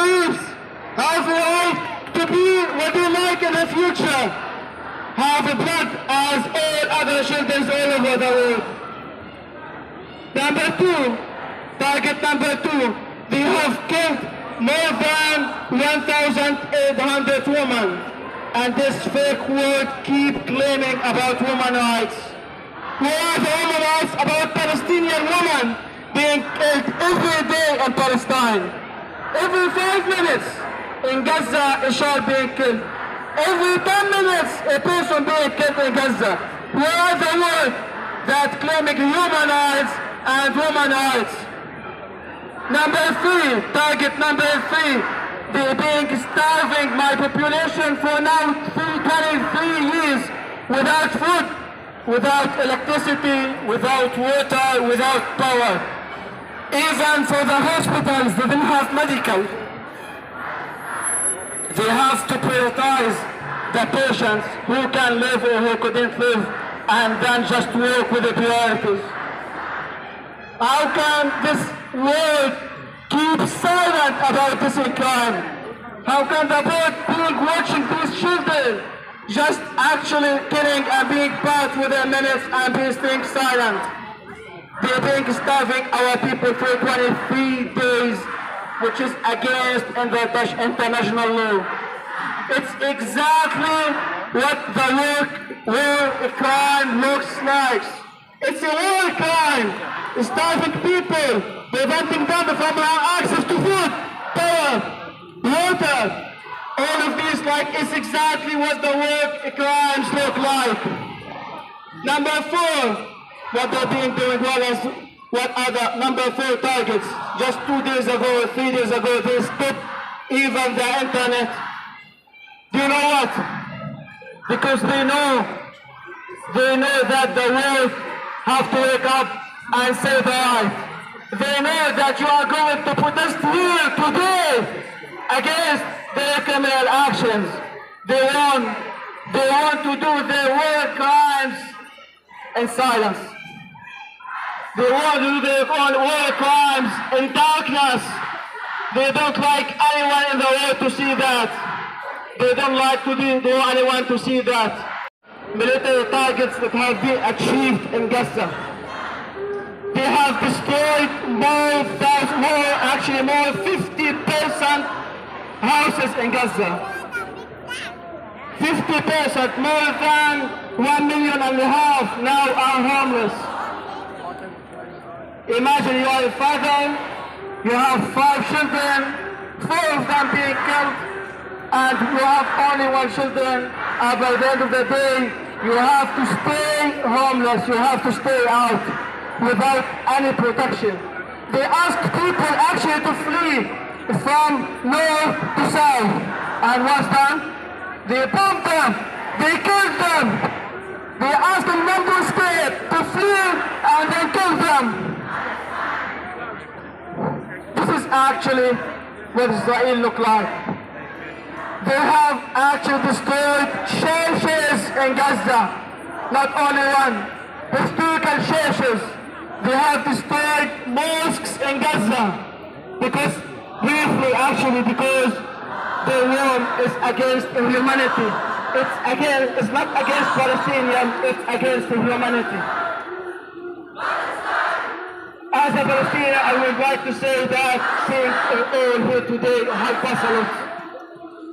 Peace have the right to be what they like in the future. Have blood as all other children all over the world. Number two, target number two, they have killed more than 1,800 women. And this fake world keep claiming about women's rights. Where are the women's rights about Palestinian women being killed every day in Palestine? Every 5 minutes in Gaza, a child being killed. Every 10 minutes, a person being killed in Gaza. Where are the world that claiming human rights and women's rights? Number three, target number three, they're being starving my population for now 23 years without food, without electricity, without water, without power. Even for the hospitals, they didn't have medical. They have to prioritize the patients who can live or who couldn't live and then just work with the priorities. How can this world keep silent about this crime? How can the world be watching these children just actually killing and being part within minutes and being staying silent? They're being starving our people for 23 days, which is against international law. It's exactly what the war crime looks like. It's a war crime. Starving people, preventing them from access to food, power, water. All of these is exactly what the war crimes look like. Number four, what they're being doing well is what other number four targets. Just 2 days ago, 3 days ago, they stopped even the internet. Do you know what? Because they know that the world have to wake up and say the right. They know that you are going to protest here today against their criminal actions. They want to do their war crimes in silence. They want to do their own war crimes in darkness. They don't like anyone in the world to see that. They don't like to do anyone to see that. Military targets that have been achieved in Gaza. They have destroyed more 50% houses in Gaza. 50%, more than 1.5 million now are homeless. Imagine you are a father, you have 5 children, 4 of them being killed, and you have only 1 children, and by the end of the day, you have to stay homeless, you have to stay out without any protection. They ask people actually to flee from north to south, and what's done? They bombed them, they killed them, they asked them to escape, to flee, and then kill them. This is actually what Israel look like. They have actually destroyed churches in Gaza, not only one, historical churches. They have destroyed mosques in Gaza because the war is against humanity. It's not against Palestinians, it's against humanity. As a Palestinian, I would like to say that seeing all here today, Halfa salute.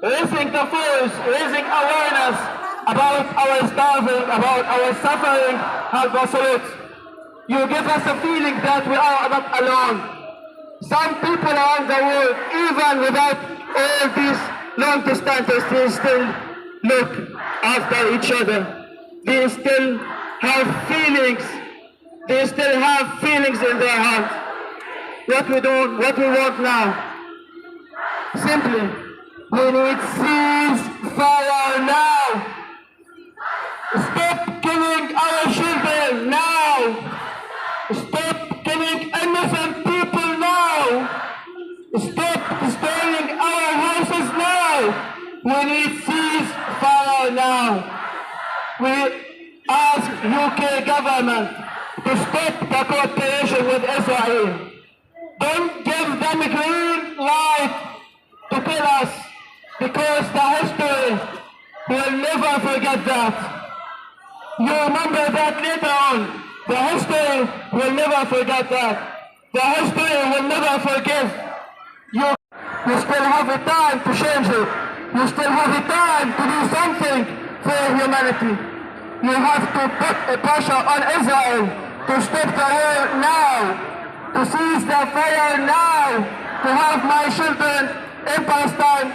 Raising the voice, raising awareness about our starving, about our suffering, Halfa salute. You give us a feeling that we are not alone. Some people around the world, even without all these long distances, they still look after each other. They still have feelings. They still have feelings in their heart. What we want now, simply, we need ceasefire now. Stop killing our children now. Stop killing innocent people now. Stop destroying our houses now. We need ceasefire now. We ask UK government to stop the cooperation with Israel. Don't give them a green light never forget that. You remember that later on. The history will never forget that. The history will never forgive. You still have the time to change it. You still have the time to do something for humanity. You have to put a pressure on Israel to stop the war now, to cease the fire now, to have my children in Palestine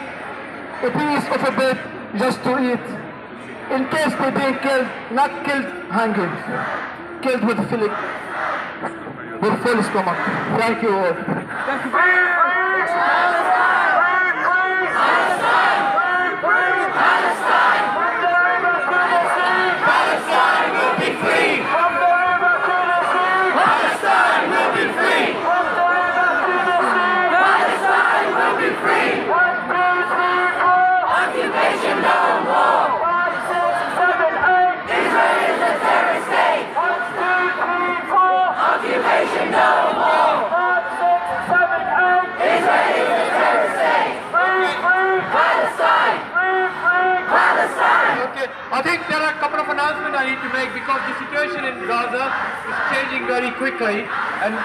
a piece of a bit just to eat. In case they're being killed, not killed hanging, killed with full stomach. Thank you all. Thank you. I think there are a couple of announcements I need to make because the situation in Gaza is changing very quickly and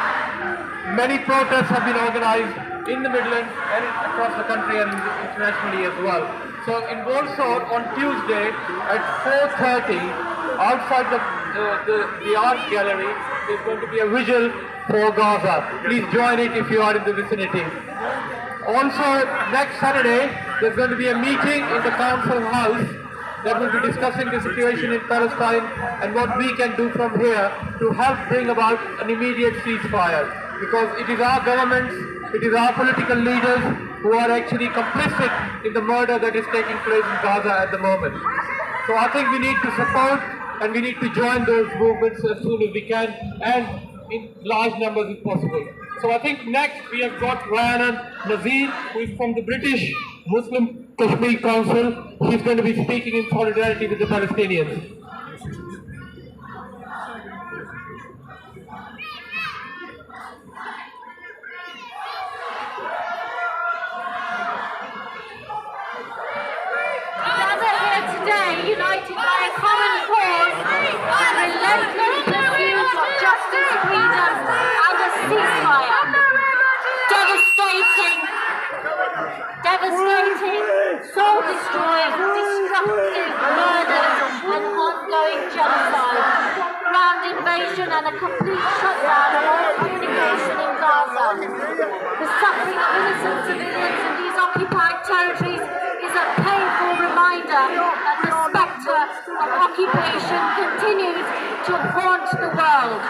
many protests have been organized in the Midlands and across the country and internationally as well. So in Warsaw on Tuesday at 4:30 outside the art gallery is going to be a vigil for Gaza. Please join it if you are in the vicinity. Also next Saturday there's going to be a meeting in the council house that will be discussing the situation in Palestine and what we can do from here to help bring about an immediate ceasefire. Because it is our governments, it is our political leaders who are actually complicit in the murder that is taking place in Gaza at the moment. So I think we need to support and we need to join those movements as soon as we can and in large numbers if possible. So I think next we have got Rana Nazir, who is from the British Muslim Kashmir Council. He's going to be speaking in solidarity with the Palestinians. Today, united by a common cause, and relentless pursuit of justice, freedom, and a ceasefire. Devastating, soul-destroying, destructive murders and ongoing genocide, ground invasion and a complete shutdown of all communication in Gaza. The suffering of innocent civilians in these occupied territories is a painful reminder that the spectre of occupation continues to haunt the world.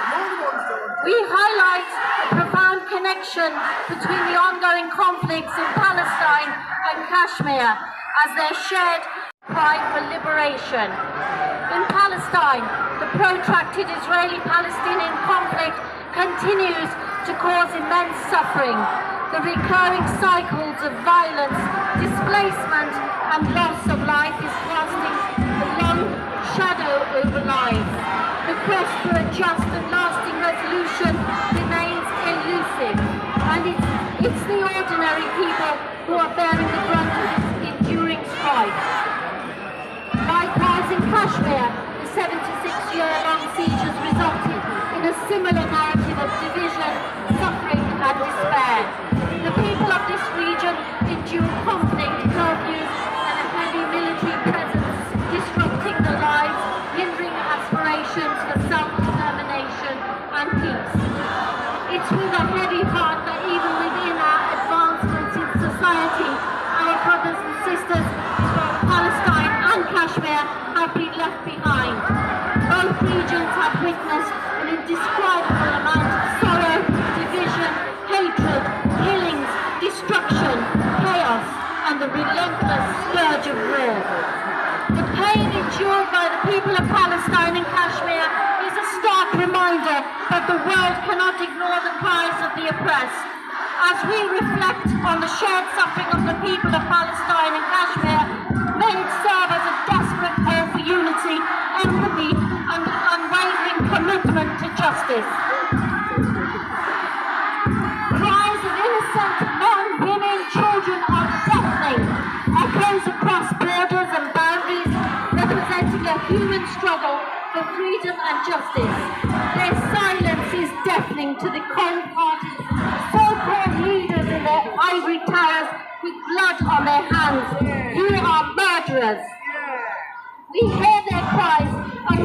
We highlight the profound connection between the ongoing conflicts in Palestine and Kashmir as their shared cry for liberation. In Palestine, the protracted Israeli-Palestinian conflict continues to cause immense suffering. The recurring cycles of violence, displacement and loss of life is casting a long shadow over lives. The quest for a just and lasting resolution remains elusive, and it's the ordinary people who are bearing the brunt of this enduring strife. Likewise in Kashmir, the 76-year-long siege has resulted in a similar narrative of division, suffering and despair. The people of this region endure conflict, curfews and a heavy military presence, disrupting their lives, hindering aspirations for self-determination and peace. It's with a heavy heart that even within our advancements in society, our brothers and sisters in both Palestine and Kashmir have been left behind. Both regions have witnessed an indescribable amount of sorrow, division, hatred, killings, destruction, chaos, and the relentless scourge of war. The pain endured by the people of Palestine and Kashmir is a stark reminder that the world cannot ignore the cries of the oppressed. As we reflect on the shared suffering of the people of Palestine and Kashmir, may it serve as a desperate call for unity, empathy, and unwavering commitment to justice. Cries of innocent men, women, children are deafening. Echoes across borders and boundaries, the demand justice. Their silence is deafening to the cold-hearted so-called leaders in their ivory towers with blood on their hands. You are murderers. We hear their cries, and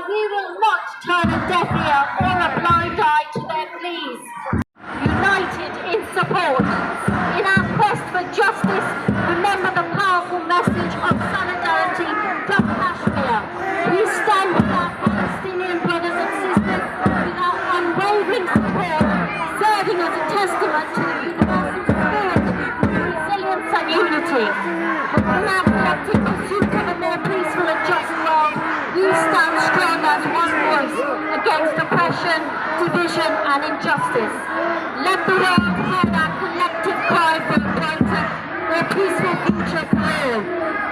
we will not turn a deaf ear or a blind eye to their pleas. United in support, in our quest for justice, remember the powerful message of solidarity from Kashmir. We stand with our Palestinian brothers and sisters with our unwavering support, serving as a testament to the universal spirit, resilience and unity. In our collective pursuit of a more peaceful and just world, we stand strong as one voice against oppression, division and injustice. Let the world hear our collective cry for a brighter, more peaceful future for all.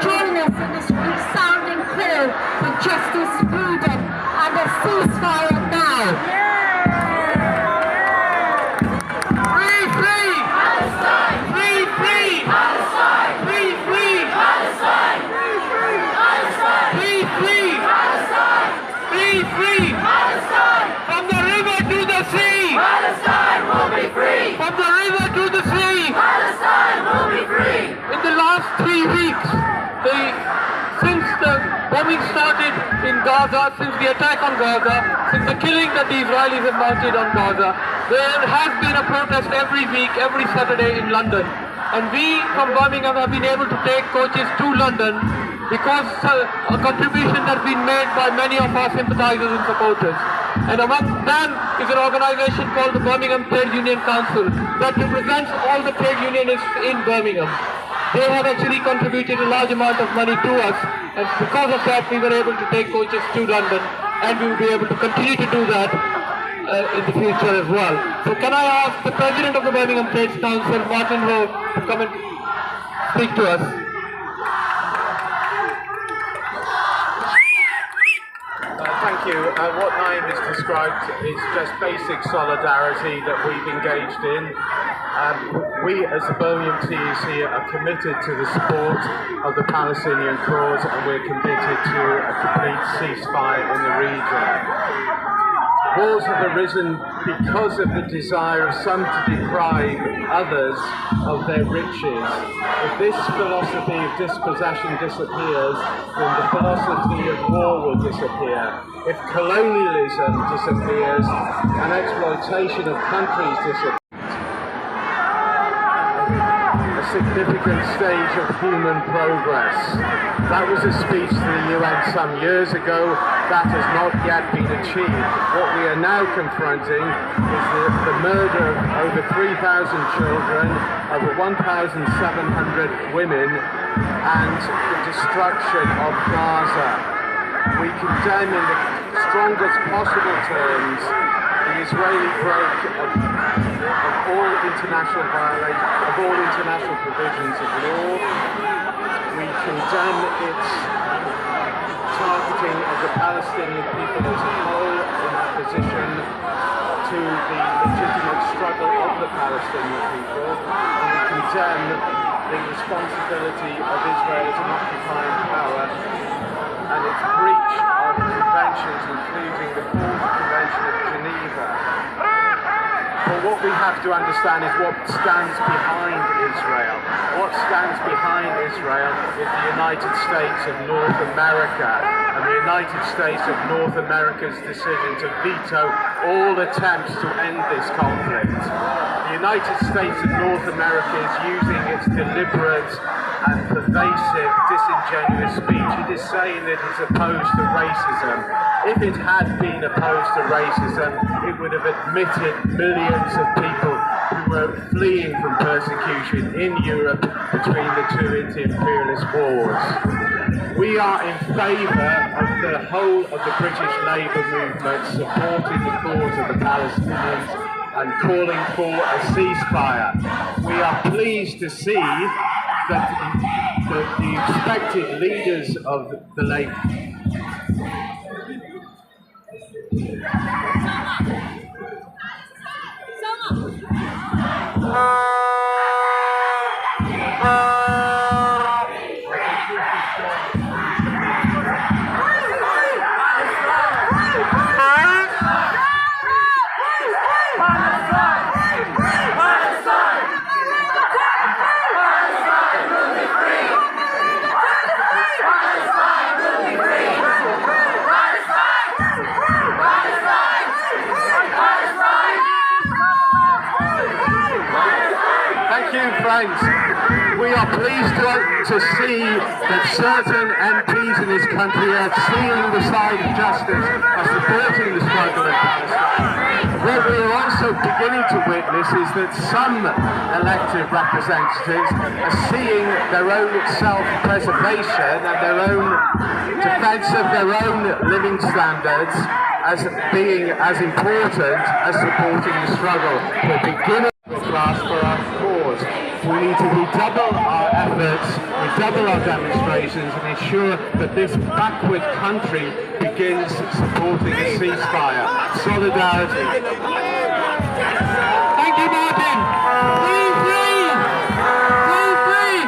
Join us in this resounding call for justice, freedom and a ceasefire now. Free, free! Palestine! Free, free! Palestine! Free, free! Palestine! Palestine! Free, free! Palestine! Free, free! Palestine! From the river to the sea! Palestine will be free! From the river to the sea! Palestine will be free! In the last 3 weeks, since the bombing started in Gaza, since the attack on Gaza, since the killing that the Israelis have mounted on Gaza, there has been a protest every week, every Saturday in London. And we from Birmingham have been able to take coaches to London because a contribution has been made by many of our sympathizers and supporters. And among them is an organization called the Birmingham Trade Union Council that represents all the trade unionists in Birmingham. They have actually contributed a large amount of money to us, and because of that we were able to take coaches to London, and we will be able to continue to do that in the future as well. So can I ask the President of the Birmingham Trades Council, Martin Rowe, to come and speak to us? Thank you. What Naeem has described is just basic solidarity that we've engaged in. We as the Birmingham TUC are committed to the support of the Palestinian cause, and we're committed to a complete ceasefire in the region. Wars have arisen because of the desire of some to deprive others of their riches. If this philosophy of dispossession disappears, then the philosophy of war will disappear. If colonialism disappears and exploitation of countries disappears, a significant stage of human progress. That was a speech to the UN some years ago. That has not yet been achieved. What we are now confronting is the murder of over 3,000 children, over 1,700 women, and the destruction of Gaza. We condemn in the strongest possible terms the Israeli break of all international violations, of all international provisions of law. We condemn its targeting of the Palestinian people as a whole in opposition to the legitimate struggle of the Palestinian people. And we condemn the responsibility of Israel as an occupying power and its breach of conventions, including the Fourth Convention of Geneva. But what we have to understand is what stands behind Israel. What stands behind Israel is the United States of North America, and the United States of North America's decision to veto all attempts to end this conflict. The United States of North America is using its deliberate and pervasive, disingenuous speech. It is saying that it's opposed to racism. If it had been opposed to racism, it would have admitted millions of people who were fleeing from persecution in Europe between the two anti-imperialist wars. We are in favour of the whole of the British Labour movement supporting the cause of the Palestinians and calling for a ceasefire. We are pleased to see that the expected leaders of the Labour Thank you, friends. We are pleased to see that certain MPs in this country are seeing the side of justice, are supporting the struggle in Palestine. What we are also beginning to witness is that some elected representatives are seeing their own self-preservation and their own defence of their own living standards as being as important as supporting the struggle. We're beginning class for our cause. We need to redouble our efforts, redouble our demonstrations and ensure that this backward country begins supporting a ceasefire. Solidarity. Thank you, Martin. Free, free! Free, free!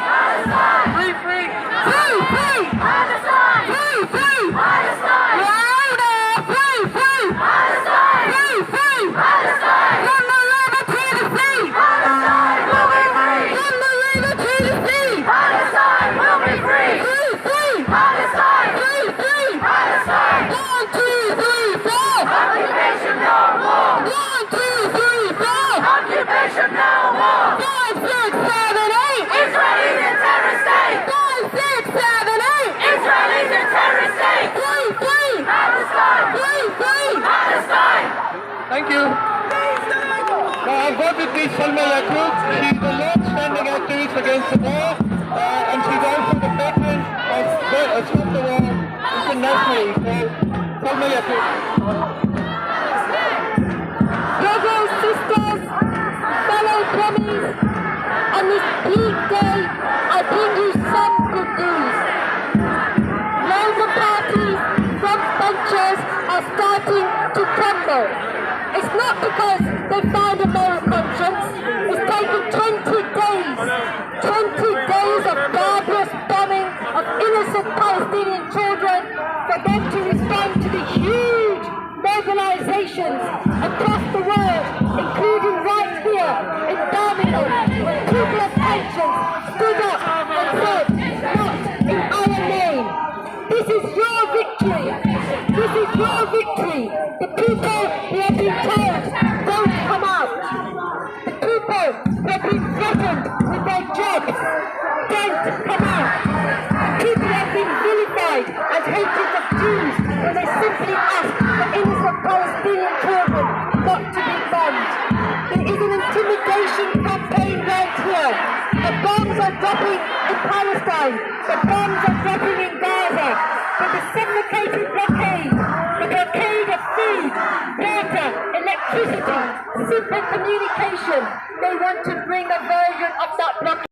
Free, free! Free, free! Palestine! Free, free! Palestine! Louder! Free, free! Palestine! Free, free! Palestine! From the river to the sea! Palestine will be free! From the river to the sea! Palestine will be free! Free, free! Palestine! Free, free! Palestine! 1, 2, 3, 4! Occupation no more! 1, 2, 3, 4! Occupation no more! 5, 6, 7, 8! Israelis a terrorist state! 5, 6, 7, 8! Israelis a terrorist state! Free, free! Palestine! Free, free! Palestine! Thank you. Now I've got with me Salma Yaqub. She's a long-standing activist against the war, and she's also the veteran of Stop the War internationally. So, Salma Yaqub. Brothers, sisters, fellow Brummies, on this bleak day, I bring you some good news. Labour parties, front benchers are starting to crumble. It's not because they found a moral conscience. It's taken 20 days. 20 days of barbarous bombing of innocent Palestinian children for them to respond to the huge mobilizations across the world, including right here in Birmingham, when people of conscience stood up and said, not in our name. This is your victory. This is your victory. The people who have been told don't come out. The people who have been threatened with their jobs don't come out. People have been vilified as haters of Jews when they simply ask for innocent Palestinian children not to be bombed. There is an intimidation campaign right here. The bombs are dropping in Palestine. The bombs are dropping in Gaza. But the suffocating blockade, the blockade of food, water, electricity, simple communication, they want to bring a version of that blockade.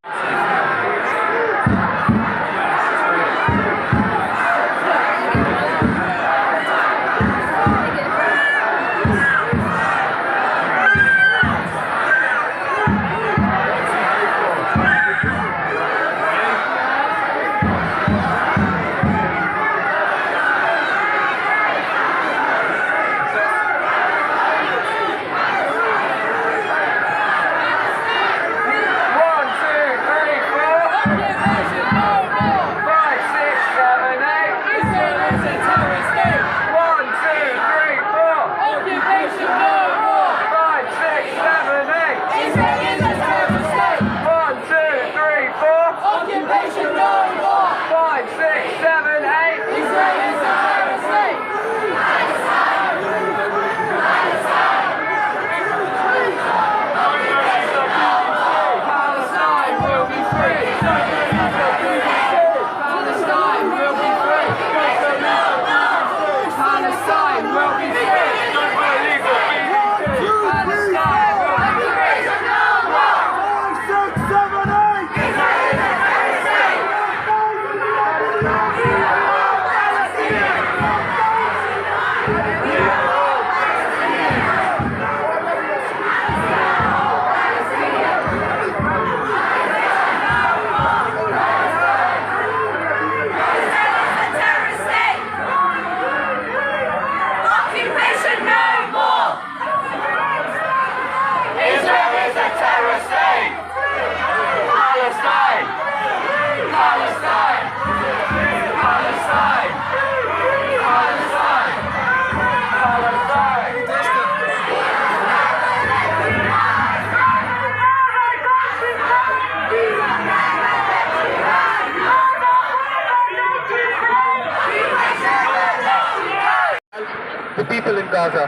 Gaza.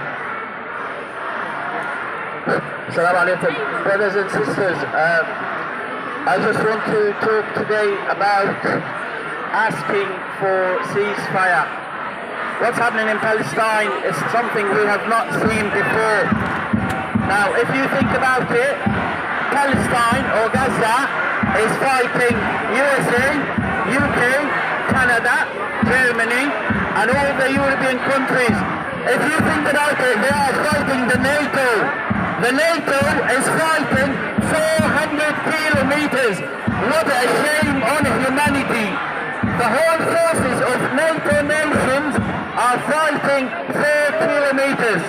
Assalamu alaikum. Brothers and sisters, I just want to talk today about asking for ceasefire. What's happening in Palestine is something we have not seen before. Now, if you think about it, Palestine or Gaza is fighting USA, UK, Canada, Germany, and all the European countries. If you think about it, they are fighting the NATO. The NATO is fighting 400 kilometers. What a shame on humanity. The whole forces of NATO nations are fighting 4 kilometers.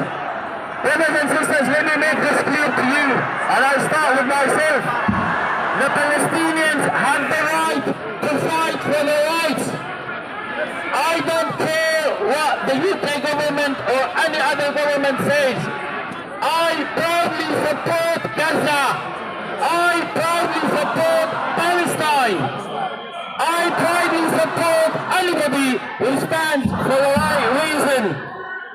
Brothers and sisters, let me make this clear to you, and I'll start with myself. The Palestinians have the right to fight for their rights. I don't care what the UK government or any other government says. I proudly support Gaza. I proudly support Palestine. I proudly support anybody who stands for the right reason.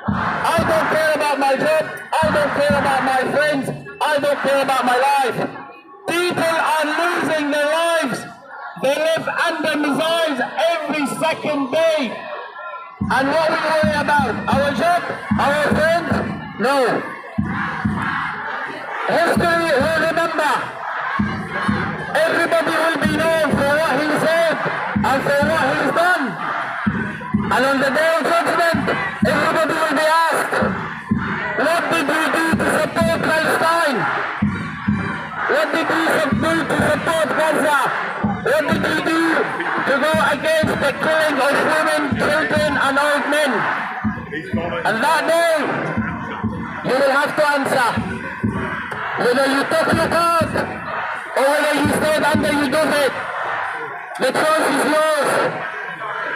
I don't care about my job. I don't care about my friends. I don't care about my life. People are losing their lives. They live under missiles every second day. And what we worry about? Our job? Our friends? No. History will remember. Everybody will be known for what he said and for what he's done. And on the day of judgment, everybody will be asked, what did we do to support Palestine? What did we do to support Gaza? What did we do to go against the killing of women, children and old men? And that day, you will have to answer. Whether you took your part or whether you stayed under your government, the choice is yours.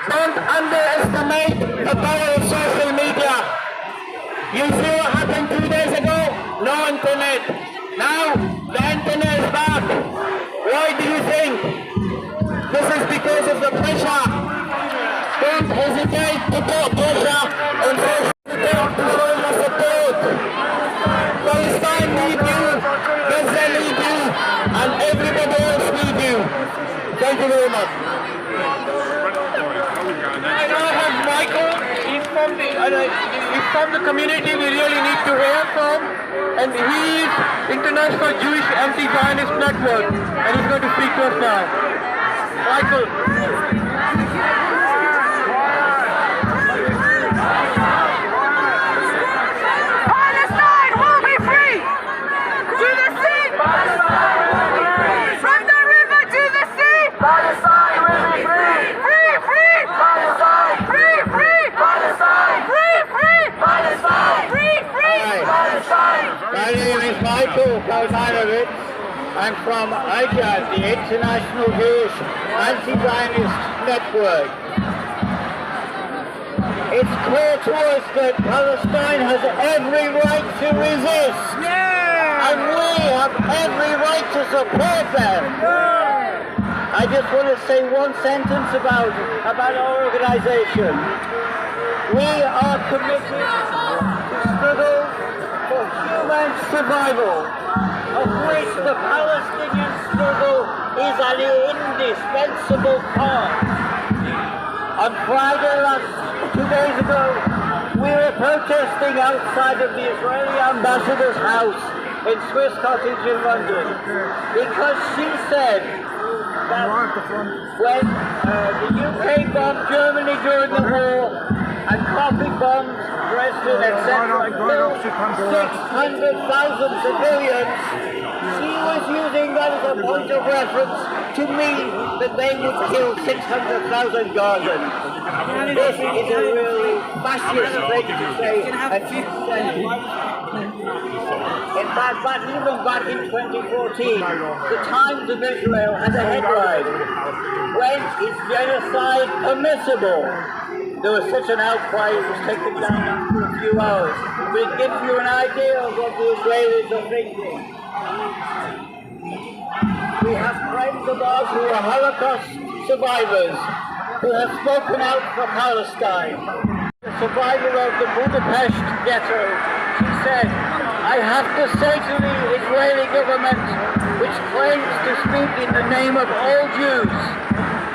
Don't underestimate the power of social media. You see what happened 2 days ago? No internet. Now the internet is back. Why do you think? This is because of the pressure. Don't hesitate to put pressure on social media to show your support. Palestine need you, Gaza need you, and everybody else need you. Thank you very much. I now have Michael. He's from the community we really need to hear from, and he is International Jewish Anti-Zionist Network, and he's going to speak to us now. Michael. Palestine will be free to the sea. From the river to the sea. Palestine will be free. Free, free. Palestine. Free, free. Palestine. Free, free. Palestine. Free, free. Palestine. My name is Michael Kalmanovich. I'm from IJAD, the International Jewish Anti-Zionist Network. It's clear to us that Palestine has every right to resist. And we have every right to support them. I just want to say one sentence about our organization. We are committed to struggle for human survival, of which the Palestinian struggle is an indispensable part. On Friday, 2 days ago, we were protesting outside of the Israeli ambassador's house in Swiss Cottage in London because she said that when the UK bombed Germany during the war and coffee bombs Dresden, etc., killed 600,000 civilians, she was using that as a point of reference to mean that they would kill 600,000 Gazans. This is a really fascist thing to say, and she said, in fact, even back in 2014, the Times of Israel had a headline, "When is genocide permissible?" There was such an outcry, it was taken down after a few hours. But it gives you an idea of what the Israelis are thinking. We have friends of ours who are Holocaust survivors who have spoken out for Palestine. survivor of the Budapest ghetto, she said, "I have to say to the Israeli government, which claims to speak in the name of all Jews,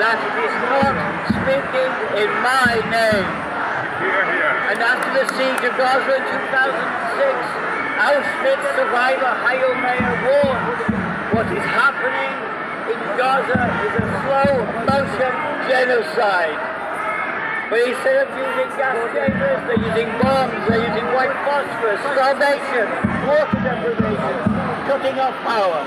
that it is not speaking in my name." And after the siege of Gaza in 2006, Auschwitz survivor Hayo Meir warned, "What is happening in Gaza is a slow motion genocide." But instead of using gas chambers, they're using bombs, they're using white phosphorus, starvation, water deprivation, cutting off power.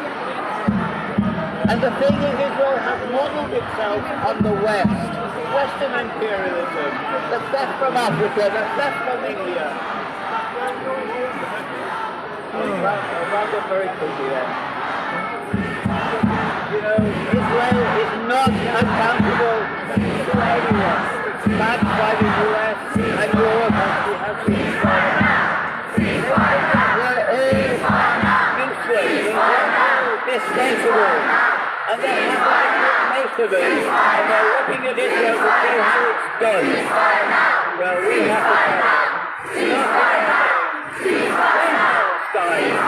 And the thing is, Israel has modeled itself on the West, Western imperialism, the theft from Africa, the theft from India. I'll round up very quickly then. You know, Israel is not accountable to anyone. Backed by the US and Europe, as we have been said. We're all useless, dispensable, and they're having most of it, and they're looking at Israel to see how it's done. Well, we have to tell them. Not Palestine.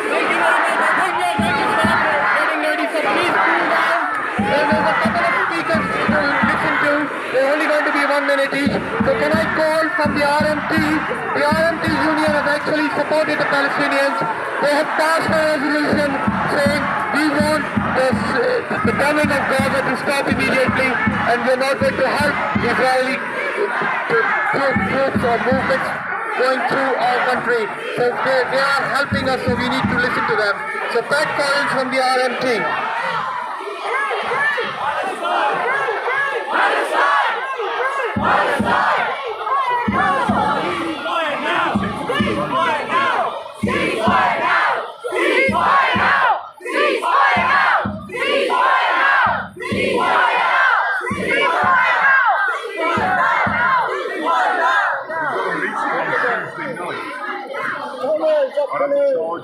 Thank you very much. I think we're going to start getting ready for please cool down. There's a couple of speakers to listen to. They're only going to be 1 minute each. So can I call from the RMT? The RMT union has actually supported the Palestinians. They have passed a resolution saying we want the government of Gaza to stop immediately, and we're not going to help Israeli groups or movements going through our country. So they are helping us, so we need to listen to them. So Pat Collins from the RMT.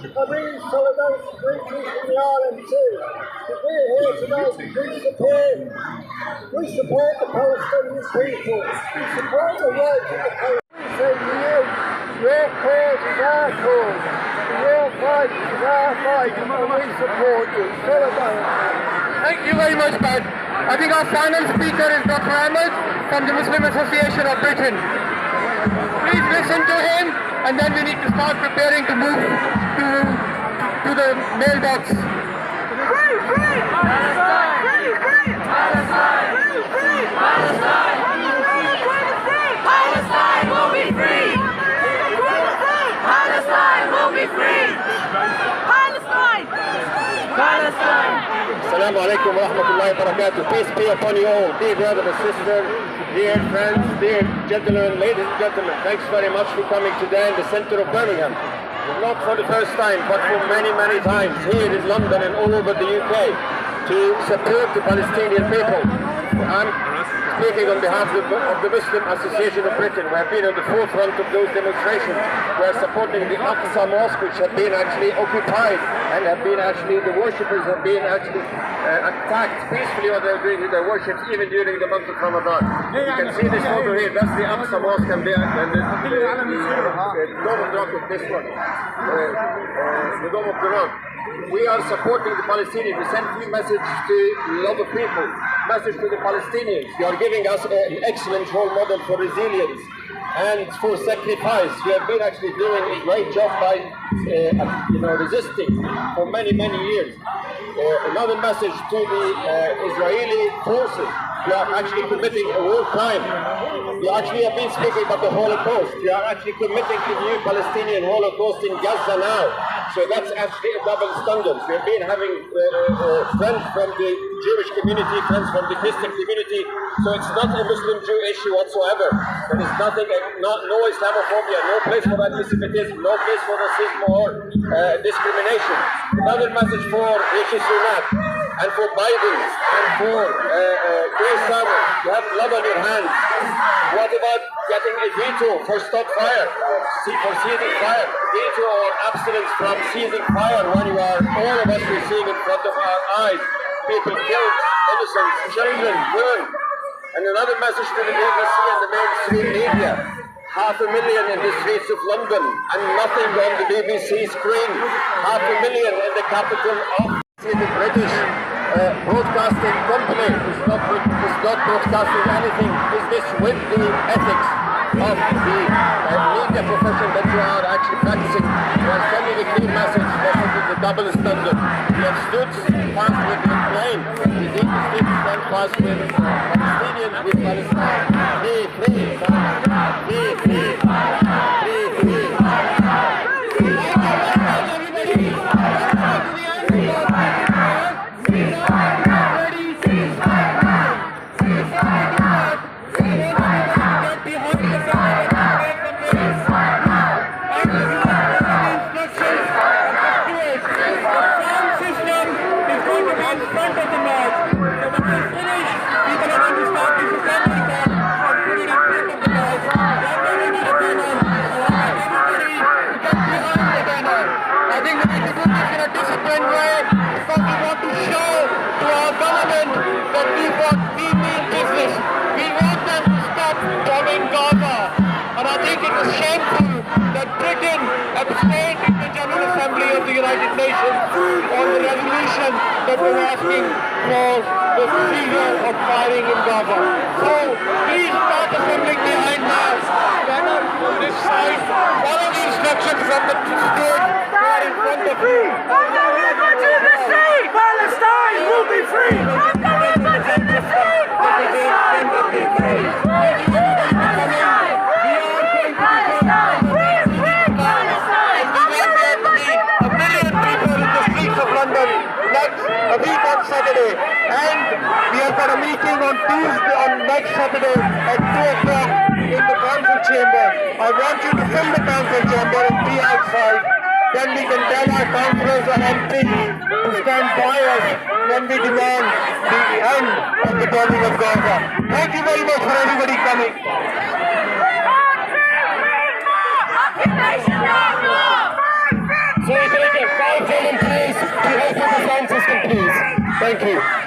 I bring solidarity greetings from the RMT. We're here tonight. We support the Palestinian people. We support the rights of the Palestinians. We say to you, your cause is our cause. Your fight is our fight, and we support you. Solidarity. Thank you very much, Pat. I think our final speaker is Dr. Ahmed from the Muslim Association of Britain. Please listen to him, and then we need to start preparing to move to the mailbox. Free, free! Palestine! Free, free! Palestine! Free, free! Palestine! Palestine will be free! Palestine will be free! Palestine! Palestine! Assalamu alaikum wa rahmatullahi wa barakatuh. Peace be upon you all, dear brothers and sisters, dear friends, dear gentlemen, ladies and gentlemen. Thanks very much for coming today in the center of Birmingham. Not for the first time, but for many, many times here in London and all over the UK to support the Palestinian people. I'm speaking on behalf of the Muslim Association of Britain. We have been on the forefront of those demonstrations. We are supporting the Aqsa Mosque, which have been actually occupied and have been actually, the worshippers have been actually attacked peacefully while they're doing their worships even during the month of Ramadan. You can see this photo here, that's the Aqsa Mosque and the Dome of the Rock of this one. The Dome of the Rock. We are supporting the Palestinians. We send a message to a lot of people, message to the Palestinians. You are giving us an excellent role model for resilience and for sacrifice. We have been actually doing a great job by resisting for many, many years. Another message to the Israeli forces. We are actually committing a war crime. We actually have been speaking about the Holocaust. We are actually committing a new Palestinian Holocaust in Gaza now. So that's actually a double standard. We have been having friends from the Jewish community, friends from the Christian community. So it's not a Muslim-Jew issue whatsoever. There is nothing, no Islamophobia, no place for anti-Semitism, no place for racism or discrimination. Another message for Rishi Sunak and for Biden and for Keir Starmer. You have blood on your hands. What about getting a veto for stop fire, for seizing fire? Veto or abstinence from seizing fire when you are, all of us are seeing in front of our eyes, people killed, innocent children, women. And another message to the BBC and the mainstream media. 500,000 in the streets of London and nothing on the BBC screen. 500,000 in the capital of the British broadcasting company is not broadcasting anything. Is this with the ethics of the media profession that you are actually practicing? You are sending a clear message that this is the double standard. We have stood fast with Ukraine. We need to stand fast with Palestinians, with Palestine. Free, free, free, free, free, free. United Nations on the resolution that we're asking for the ceasefire of firing in Gaza. So please start assembling behind us. Stand up on this side. Follow the instructions from the state who are in front of you. From the river to the sea, Palestine will be free. From the river to the sea, Palestine will be free. A week on Saturday, and we have got a meeting on Tuesday, on next Saturday at 2 o'clock in the council chamber. I want you to fill the council chamber and be outside. Then we can tell our councillors and MPs to stand by us when we demand the end of the bombing of Gaza. Thank you very much for everybody coming. So we can get 5 minutes, please. We hope for the sound system, please. Thank you.